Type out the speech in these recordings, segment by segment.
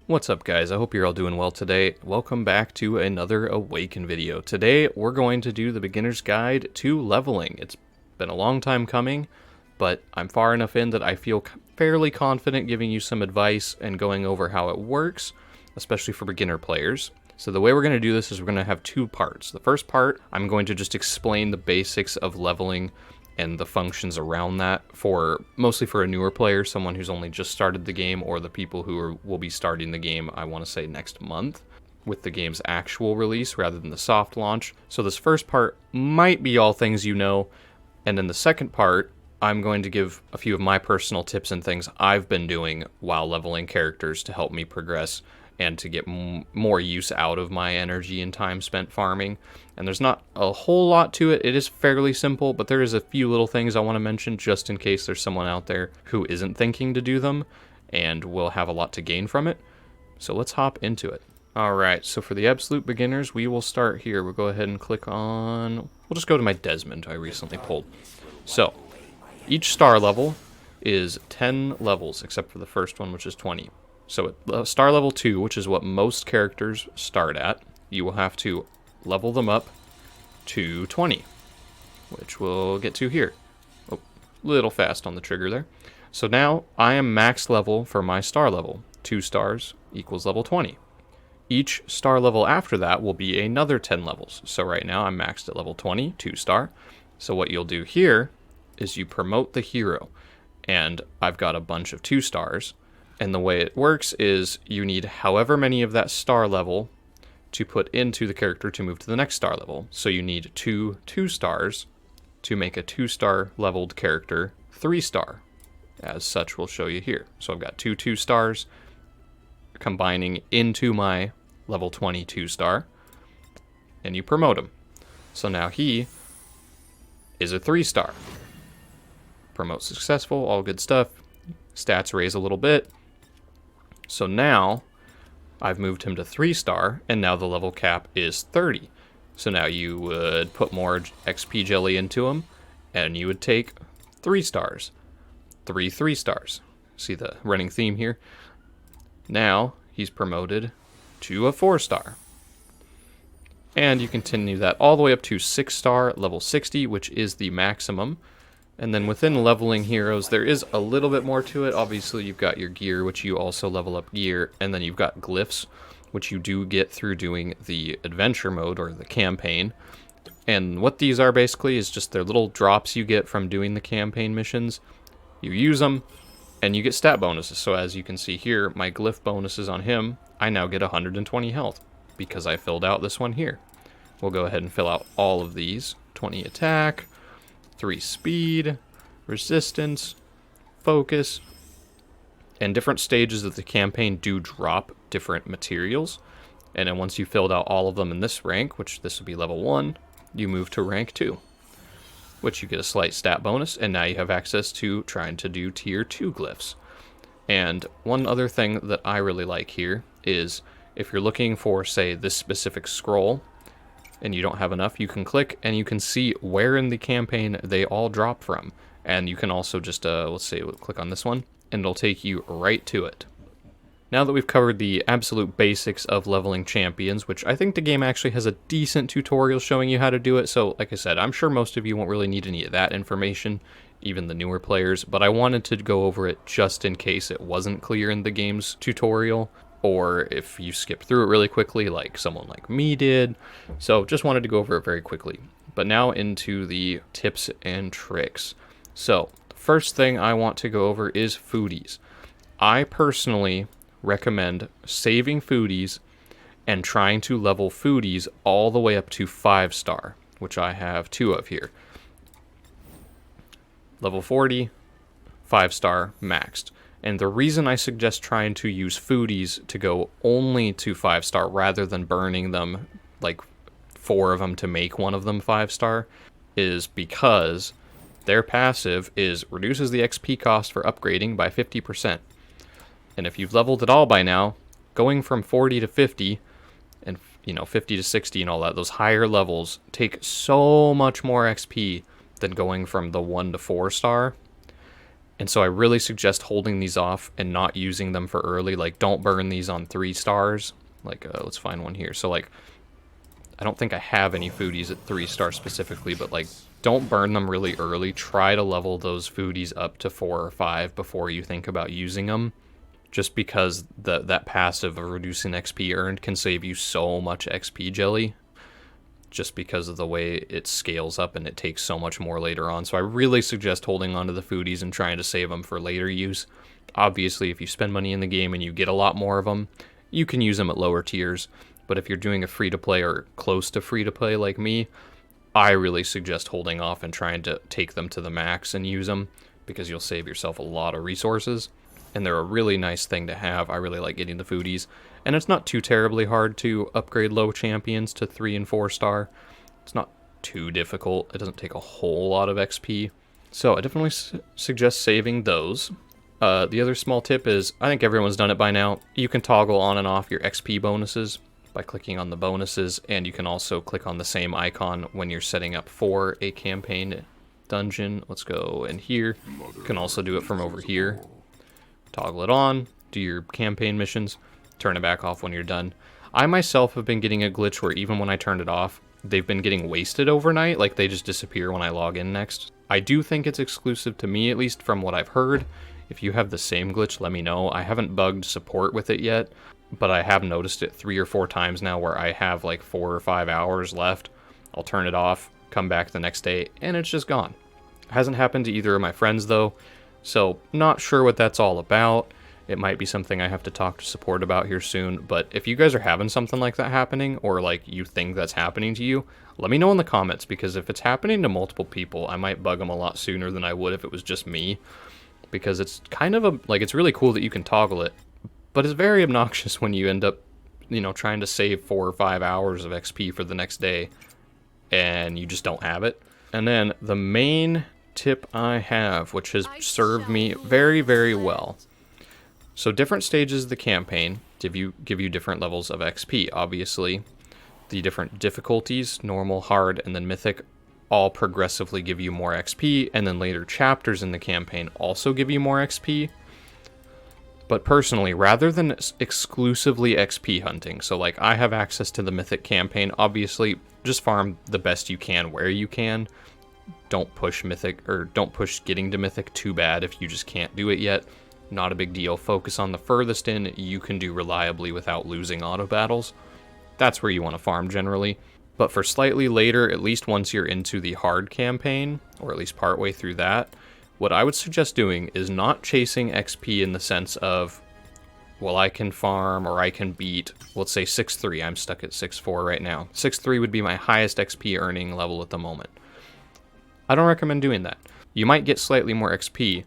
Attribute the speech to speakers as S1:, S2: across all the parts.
S1: What's up, guys? I hope you're all doing well today. Welcome back to another Awaken video. Today we're going to do the beginner's guide to leveling. It's been a long time coming, but I'm far enough in that I feel fairly confident giving you some advice and going over how it works, especially for beginner players. So the way we're going to do this is we're going to have two parts. The first part, I'm going to just explain the basics of leveling and the functions around that mostly for a newer player, someone who's only just started the game, or the people who will be starting the game, I want to say next month, with the game's actual release rather than the soft launch. So this first part might be all things you know, and in the second part, I'm going to give a few of my personal tips and things I've been doing while leveling characters to help me progress and to get more use out of my energy and time spent farming. And there's not a whole lot to it. It is fairly simple, but there is a few little things I want to mention just in case there's someone out there who isn't thinking to do them and will have a lot to gain from it. So let's hop into it. Alright, so for the absolute beginners, we will start here. We'll go ahead and click on... We'll just go to my Desmond I recently pulled. So, each star level is 10 levels, except for the first one, which is 20. So at star level 2, which is what most characters start at, you will have to level them up to 20, which we'll get to here. Oh, little fast on the trigger there. So now I am max level for my star level. 2 stars equals level 20. Each star level after that will be another 10 levels. So right now I'm maxed at level 20, 2 star. So what you'll do here is you promote the hero. And I've got a bunch of 2 stars. And the way it works is you need however many of that star level to put into the character to move to the next star level. So you need 2 stars to make a 2-star leveled character 3-star. As such, we'll show you here. So I've got 2 stars combining into my level 20 2-star, and you promote him. So now he is a 3-star. Promote successful, all good stuff. Stats raise a little bit. So now, I've moved him to 3-star, and now the level cap is 30. So now you would put more XP jelly into him, and you would take 3 stars. 3 stars. See the running theme here? Now, he's promoted to a 4-star. And you continue that all the way up to 6-star, level 60, which is the maximum. And then within leveling heroes, there is a little bit more to it. Obviously, you've got your gear, which you also level up gear. And then you've got glyphs, which you do get through doing the adventure mode or the campaign. And what these are basically is just they're little drops you get from doing the campaign missions. You use them, and you get stat bonuses. So as you can see here, my glyph bonuses on him, I now get 120 health because I filled out this one here. We'll go ahead and fill out all of these. 20 attack, 3 speed, resistance, focus, and different stages of the campaign do drop different materials. And then once you filled out all of them in this rank, which this would be level 1, you move to rank 2, which you get a slight stat bonus, and now you have access to trying to do tier 2 glyphs. And one other thing that I really like here is if you're looking for, say, this specific scroll, and you don't have enough, you can click and you can see where in the campaign they all drop from. And you can also just, let's say, we'll click on this one, and it'll take you right to it. Now that we've covered the absolute basics of leveling champions, which I think the game actually has a decent tutorial showing you how to do it, so like I said, I'm sure most of you won't really need any of that information, even the newer players, but I wanted to go over it just in case it wasn't clear in the game's tutorial, or if you skip through it really quickly like someone like me did. So just wanted to go over it very quickly. But now into the tips and tricks. So the first thing I want to go over is foodies. I personally recommend saving foodies and trying to level foodies all the way up to 5-star, which I have 2 of here. Level 40, 5-star maxed. And the reason I suggest trying to use foodies to go only to 5-star rather than burning them, like 4 of them to make one of them 5-star, is because their passive reduces the XP cost for upgrading by 50%. And if you've leveled it all by now, going from 40 to 50, and 50 to 60 and all that, those higher levels take so much more XP than going from the 1 to 4-star. And so I really suggest holding these off and not using them for early. Like, don't burn these on 3 stars. Like, let's find one here. So, like, I don't think I have any foodies at 3 stars specifically, but, like, don't burn them really early. Try to level those foodies up to 4 or 5 before you think about using them. Just because that passive of reducing XP earned can save you so much XP jelly. Just because of the way it scales up and it takes so much more later on. So I really suggest holding on to the foodies and trying to save them for later use. Obviously, if you spend money in the game and you get a lot more of them, you can use them at lower tiers. But if you're doing a free-to-play or close to free-to-play like me, I really suggest holding off and trying to take them to the max and use them, because you'll save yourself a lot of resources. And they're a really nice thing to have. I really like getting the foodies. And it's not too terribly hard to upgrade low champions to 3 and 4 star. It's not too difficult. It doesn't take a whole lot of XP. So I definitely suggest saving those. The other small tip is, I think everyone's done it by now, you can toggle on and off your XP bonuses by clicking on the bonuses, and you can also click on the same icon when you're setting up for a campaign dungeon. Let's go in here. You can also do it from over here. Toggle it on, do your campaign missions, turn it back off when you're done. I myself have been getting a glitch where even when I turned it off, they've been getting wasted overnight, like they just disappear when I log in next. I do think it's exclusive to me, at least from what I've heard. If you have the same glitch, let me know. I haven't bugged support with it yet, but I have noticed it 3 or 4 times now where I have like 4 or 5 hours left. I'll turn it off, come back the next day, and it's just gone. It hasn't happened to either of my friends though, so not sure what that's all about. It might be something I have to talk to support about here soon, but if you guys are having something like that happening, or like you think that's happening to you, let me know in the comments, because if it's happening to multiple people, I might bug them a lot sooner than I would if it was just me. Because it's kind of like, it's really cool that you can toggle it, but it's very obnoxious when you end up, you know, trying to save 4 or 5 hours of XP for the next day, and you just don't have it. And then the main tip I have, which has served me very, very well. So different stages of the campaign give you different levels of XP. Obviously, the different difficulties, normal, hard, and then mythic, all progressively give you more XP, and then later chapters in the campaign also give you more XP. But personally, rather than exclusively XP hunting, so like I have access to the mythic campaign, obviously just farm the best you can where you can. Don't push mythic, or don't push getting to mythic too bad if you just can't do it yet. Not a big deal. Focus on the furthest in you can do reliably without losing auto battles. That's where you want to farm generally. But for slightly later, at least once you're into the hard campaign, or at least partway through that, what I would suggest doing is not chasing XP in the sense of, well, I can farm or I can beat, let's say 6-3. I'm stuck at 6-4 right now. 6-3 would be my highest XP earning level at the moment. I don't recommend doing that. You might get slightly more XP,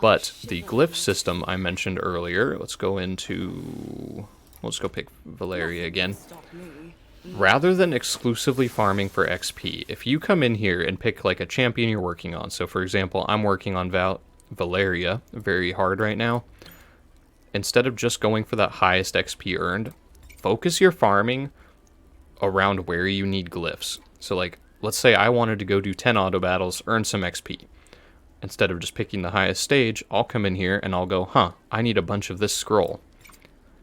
S1: but the glyph system I mentioned earlier, let's go pick Valeria again. Rather than exclusively farming for XP, if you come in here and pick like a champion you're working on, so for example, I'm working on Valeria very hard right now, instead of just going for that highest XP earned, focus your farming around where you need glyphs. So like, let's say I wanted to go do 10 auto battles, earn some XP. Instead of just picking the highest stage, I'll come in here and I'll go, I need a bunch of this scroll.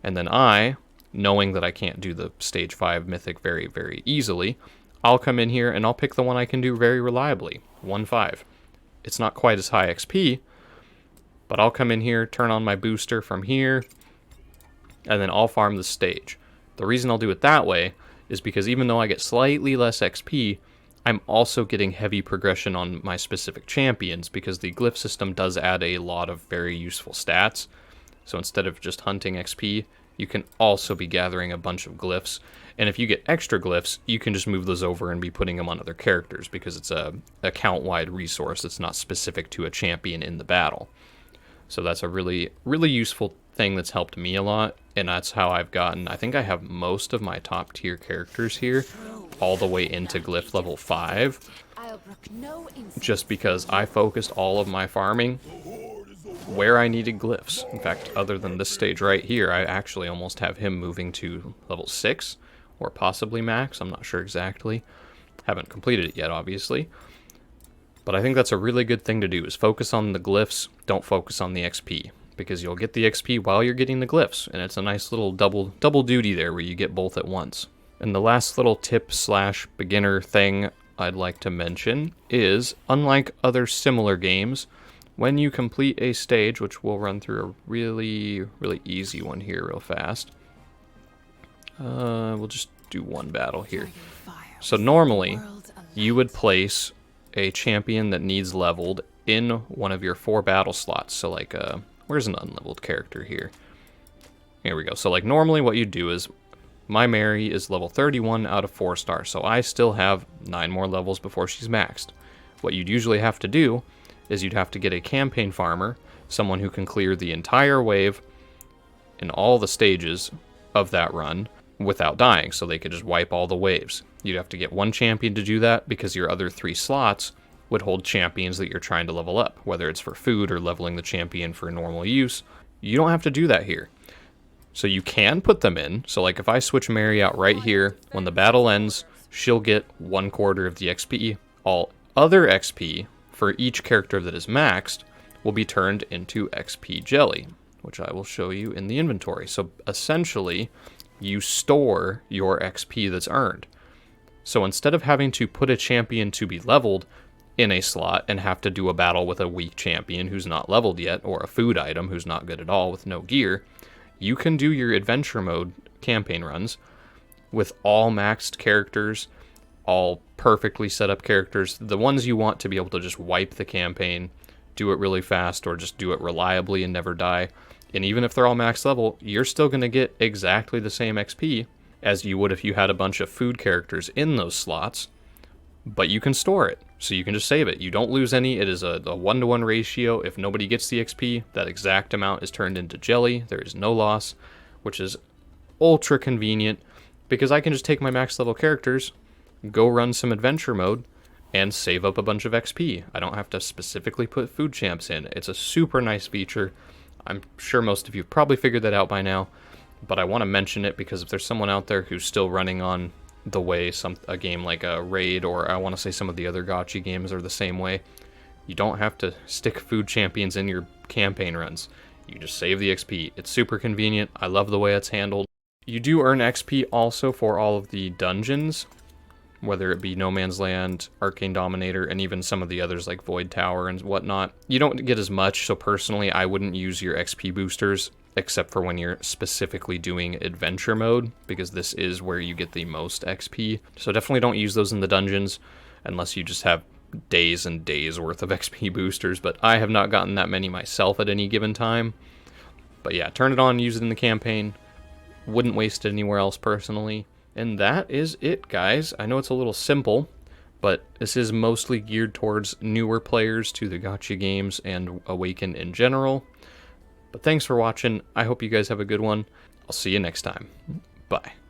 S1: And then knowing that I can't do the stage 5 mythic very, very easily, I'll come in here and I'll pick the one I can do very reliably, 1-5. It's not quite as high XP, but I'll come in here, turn on my booster from here, and then I'll farm the stage. The reason I'll do it that way is because even though I get slightly less XP, I'm also getting heavy progression on my specific champions, because the glyph system does add a lot of very useful stats. So instead of just hunting XP, you can also be gathering a bunch of glyphs. And if you get extra glyphs, you can just move those over and be putting them on other characters, because it's a account-wide resource. It's not specific to a champion in the battle. So that's a really, really useful thing that's helped me a lot. And that's how I've gotten, I think I have most of my top tier characters here, all the way into glyph level 5. Just because I focused all of my farming where I needed glyphs. In fact, other than this stage right here, I actually almost have him moving to level 6, or possibly max, I'm not sure exactly. Haven't completed it yet, obviously. But I think that's a really good thing to do, is focus on the glyphs, don't focus on the XP. Because you'll get the XP while you're getting the glyphs, and it's a nice little double duty there where you get both at once. And the last little tip / beginner thing I'd like to mention is, unlike other similar games, when you complete a stage, which we'll run through a really easy one here real fast. We'll just do one battle here. So normally, you would place a champion that needs leveled in one of your 4 battle slots. So like, where's an unleveled character here? Here we go. So like normally what you do is, my Mary is level 31 out of 4 stars, so I still have 9 more levels before she's maxed. What you'd usually have to do is you'd have to get a campaign farmer, someone who can clear the entire wave in all the stages of that run without dying, so they could just wipe all the waves. You'd have to get 1 champion to do that, because your other 3 slots would hold champions that you're trying to level up, whether it's for food or leveling the champion for normal use. You don't have to do that here. So you can put them in. So like if I switch Mary out right here, when the battle ends, she'll get 1/4 of the XP. All other XP for each character that is maxed will be turned into XP jelly, which I will show you in the inventory. So essentially, you store your XP that's earned. So instead of having to put a champion to be leveled in a slot and have to do a battle with a weak champion who's not leveled yet, or a food item who's not good at all with no gear, you can do your adventure mode campaign runs with all maxed characters, all perfectly set up characters, the ones you want to be able to just wipe the campaign, do it really fast, or just do it reliably and never die. And even if they're all max level, you're still going to get exactly the same XP as you would if you had a bunch of food characters in those slots, but you can store it, so you can just save it. You don't lose any. It is a 1-to-1 ratio. If nobody gets the XP, that exact amount is turned into jelly. There is no loss, which is ultra convenient, because I can just take my max level characters, go run some adventure mode, and save up a bunch of XP. I don't have to specifically put food champs in. It's a super nice feature. I'm sure most of you have probably figured that out by now, but I want to mention it because if there's someone out there who's still running on the way a game like a Raid, or I want to say some of the other gacha games are the same way, you don't have to stick food champions in your campaign runs. You just save the XP. It's super convenient. I love the way it's handled. You do earn XP also for all of the dungeons, whether it be No Man's Land, Arcane Dominator, and even some of the others like Void Tower and whatnot. You don't get as much, so personally I wouldn't use your XP boosters except for when you're specifically doing adventure mode, because this is where you get the most XP. So definitely don't use those in the dungeons unless you just have days and days worth of XP boosters, but I have not gotten that many myself at any given time. But yeah, turn it on, use it in the campaign. Wouldn't waste it anywhere else personally. And that is it, guys. I know it's a little simple, but this is mostly geared towards newer players to the gacha games and Awaken in general. But thanks for watching. I hope you guys have a good one. I'll see you next time. Bye.